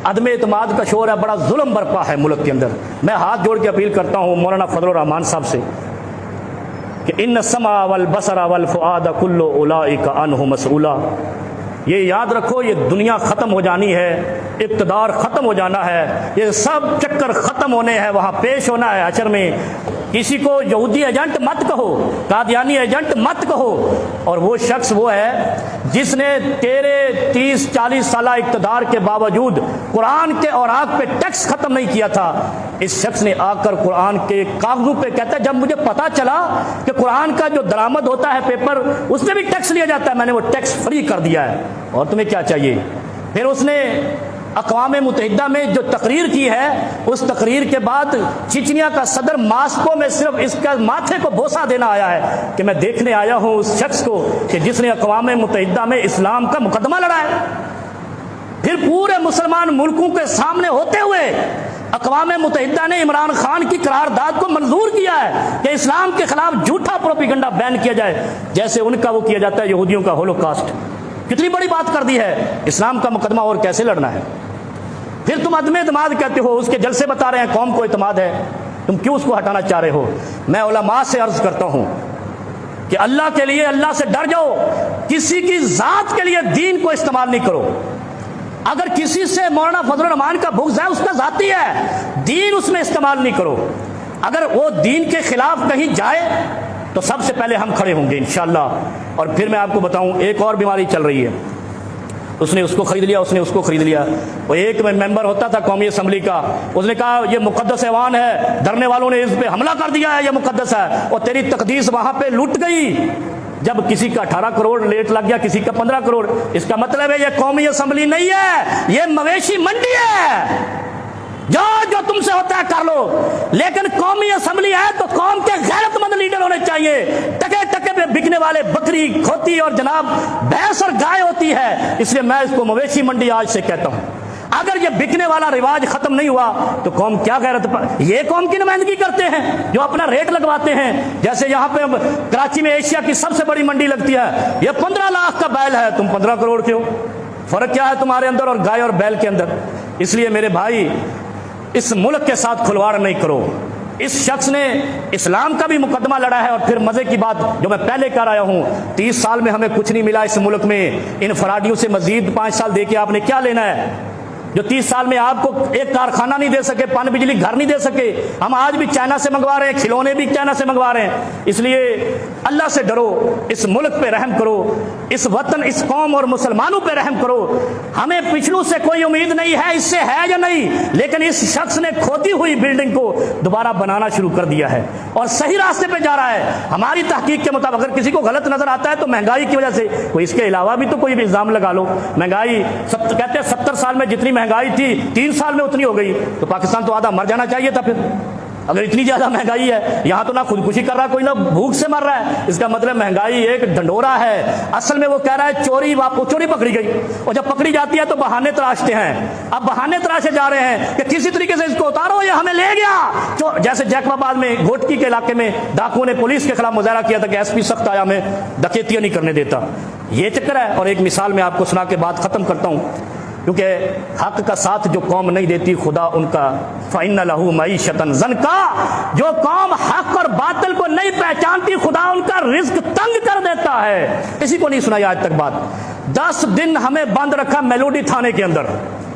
अदम एतमाद का शोर है, बड़ा जुल्म बरपा है मुल्क के अंदर। मैं हाथ जोड़ के अपील करता हूँ मौलाना फजलुर रहमान साहब से कि इन्न समा वल बसरा वल फुआद कुल्लु उलाइका अन्हु मसऊला। ये याद रखो, ये दुनिया ख़त्म हो जानी है, इक़्तिदार ख़त्म हो जाना है, ये सब चक्कर ख़त्म होने हैं, वहाँ पेश होना है हशर में। किसी को यहूदी एजेंट मत कहो, कादियानी एजेंट मत कहो। और वो शख्स वो है जिसने तेरे 30-40 साल इक़्तिदार के बावजूद कुरान के औराक पे टैक्स ख़त्म नहीं किया था। इस शख्स ने आकर कुरान के कागजों पे कहता है, जब मुझे पता चला कि कुरान का जो दरामद होता है पेपर, उसमें भी टैक्स लिया जाता है, मैंने वो टैक्स फ्री कर दिया है, और तुम्हें क्या चाहिए। फिर उसने अक़वाम मुत्तहिदा में जो तकरीर की है, उस तकरीर के बाद चिचनिया का सदर मास्को में सिर्फ इसका माथे को बोसा देना आया है कि मैं देखने आया हूँ उस शख्स को कि जिसने अक़वाम मुत्तहिदा में इस्लाम का मुकदमा लड़ा है। फिर पूरे मुसलमान मुल्कों के सामने होते हुए अक़वाम मुत्तहिदा ने इमरान खान की करारदाद को मंजूर किया है कि इस्लाम के खिलाफ झूठा प्रोपेगेंडा बैन किया जाए, जैसे उनका वो किया जाता है यहूदियों का होलोकॉस्ट। कितनी बड़ी बात कर दी है, इस्लाम का मुकदमा और कैसे लड़ना है। फिर तुम अदम एतमाद कहते हो, उसके जलसे बता रहे हैं कौम को एतमाद है, तुम क्यों उसको हटाना चाह रहे हो। मैं उलमा से अर्ज करता हूं कि अल्लाह के लिए अल्लाह से डर जाओ, किसी की जात के लिए दीन को इस्तेमाल नहीं करो। अगर किसी से मौलाना फजलुर रहमान का बुग़्ज़ है, उसका जाती है, दीन उसमें इस्तेमाल नहीं करो। अगर वो दीन के खिलाफ कहीं जाए तो सबसे पहले हम खड़े होंगे इंशाअल्लाह। और फिर मैं आपको बताऊं, एक और बीमारी चल रही है, उसने उसको खरीद लिया, उसने उसको खरीद लिया। वो एक मेंबर होता था कौमी असम्बली का, उसने कहा ये मुकद्दस ऐवान है, धरने वालों ने इस पे हमला कर दिया है, ये मुकद्दस है, और तेरी तकदीस वहां पे लूट गई। जब किसी का 18 करोड़ लेट लग गया, किसी का 15 करोड़, इसका मतलब है ये कौमी असम्बली नहीं है, ये मवेशी मंडी है। जो तुमसे होता है कर लो, लेकिन कौमी असम्बली है तो कौम के गैरतमंद लीडर होने चाहिए। टके टके पे बिकने वाले बकरी, खोती और जनाब भैंस और गाय होती है, इसलिए मैं इसको मवेशी मंडी आज से कहता हूं। अगर ये बिकने वाला रिवाज खत्म नहीं हुआ तो कौम क्या गैरत पर, ये कौम की नुमाइंदगी करते हैं जो अपना रेट लगवाते हैं। जैसे यहाँ पे कराची में एशिया की सबसे बड़ी मंडी लगती है, ये 15 लाख का बैल है, तुम 15 करोड़ के हो। फर्क क्या है तुम्हारे अंदर और गाय और बैल के अंदर। इसलिए मेरे भाई, इस मुल्क के साथ खुलवाड़ नहीं करो। इस शख्स ने इस्लाम का भी मुकदमा लड़ा है। और फिर मजे की बात जो मैं पहले कर आया हूं, 30 साल में हमें कुछ नहीं मिला इस मुल्क में, इन फराडियों से मजीद 5 साल दे के आपने क्या लेना है। जो 30 साल में आपको एक कारखाना नहीं दे सके, पानी बिजली घर नहीं दे सके, हम आज भी चाइना से मंगवा रहे हैं, खिलौने भी चाइना से मंगवा रहे हैं। इसलिए अल्लाह से डरो, इस मुल्क पे रहम करो, इस वतन, इस कौम और मुसलमानों पे रहम करो। हमें पिछलों से कोई उम्मीद नहीं है, इससे है या नहीं, लेकिन इस शख्स ने खोदी हुई बिल्डिंग को दोबारा बनाना शुरू कर दिया है और सही रास्ते पे जा रहा है। हमारी तहकीक के मुताबिक अगर किसी को गलत नजर आता है तो महंगाई की वजह से, कोई इसके अलावा भी तो कोई भी इल्जाम लगा लो। महंगाई कहते हैं 70 साल में जितनी महंगाई थी 3 साल में उतनी हो गई, तो पाकिस्तान तो आधा मर जाना चाहिए था। फिर अगर इतनी ज्यादा महंगाई है, यहां तो ना खुदकुशी कर रहा है कोई, ना भूख से मर रहा है, इसका मतलब महंगाई एक ढंढोरा है। असल में वो कह रहा है चोरी पकड़ी गई, और जब पकड़ी जाती है तो बहाने तराशते हैं। अब बहाने तराशे जा रहे हैं कि किसी तरीके से इसको उतारो, ये हमें ले गया। जैसे जैकबाबाद में घोटकी के इलाके में डाकुओं ने पुलिस के खिलाफ मुजाहरा किया था कि एसपी सख्त आया, हमें डकैतियां नहीं करने देता। ये चक्कर है। और एक मिसाल मैं आपको सुना के बात खत्म करता हूं, क्योंकि हक का साथ जो कौम नहीं देती, खुदा उनका फ़इन्ना लहू मईशतन ज़नका, जो कौम हक और बातिल को नहीं पहचानती, खुदा उनका रिज्क तंग कर देता है। किसी को नहीं सुनाई आज तक बात। 10 दिन हमें बंद रखा मेलोडी थाने के अंदर।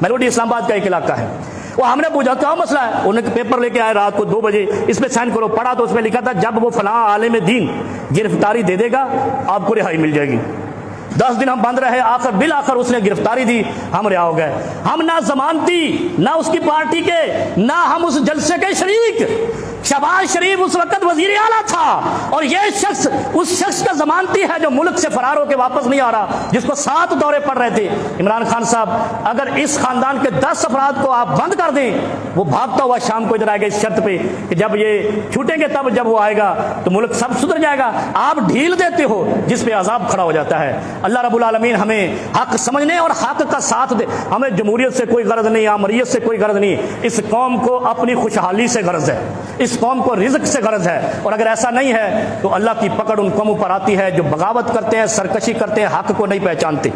मेलोडी इस्लामाबाद का एक इलाका है। वो हमने पूछा क्या मसला है, उन्हें पेपर लेके आए रात को 2 बजे, इस पे साइन करो। पढ़ा तो उसमें लिखा था जब वो फलां आलिम दीन गिरफ्तारी दे देगा आपको रिहाई मिल जाएगी। 10 दिन हम बंद रहे, आखिर बिल आखिर उसने गिरफ्तारी दी, हम रिहा हो गए। हम ना जमानती, ना उसकी पार्टी के, ना हम उस जलसे के शरीक। शहबाज शरीफ उस वक्त वजीर आला था, और ये शख्स उस शख्स का जमानती है जो मुल्क से फरार होकर वापस नहीं आ रहा, जिसको 7 दौरे पड़ रहे थे। इमरान खान साहब, अगर इस खानदान के 10 अफराद को आप बंद कर दें, वो भागता हुआ शाम को इधर आएगा इस शर्त पे कि जब ये छूटेंगे तब जब वो आएगा तो मुल्क सब सुधर जाएगा। आप ढील देते हो जिस पे अजाब खड़ा हो जाता है। अल्लाह रब्बुल आलमीन हमें हक समझने और हक का साथ दे। हमें जमहूरियत से कोई गर्ज नहीं, आमरीयत से कोई गर्ज नहीं। इस कौम को अपनी खुशहाली से गर्ज है, इस कौम को रिज़्क से गर्ज है। और अगर ऐसा नहीं है तो अल्लाह की पकड़ उन कौमों पर आती है जो बगावत करते हैं, सरकशी करते हैं, हक को नहीं पहचानते।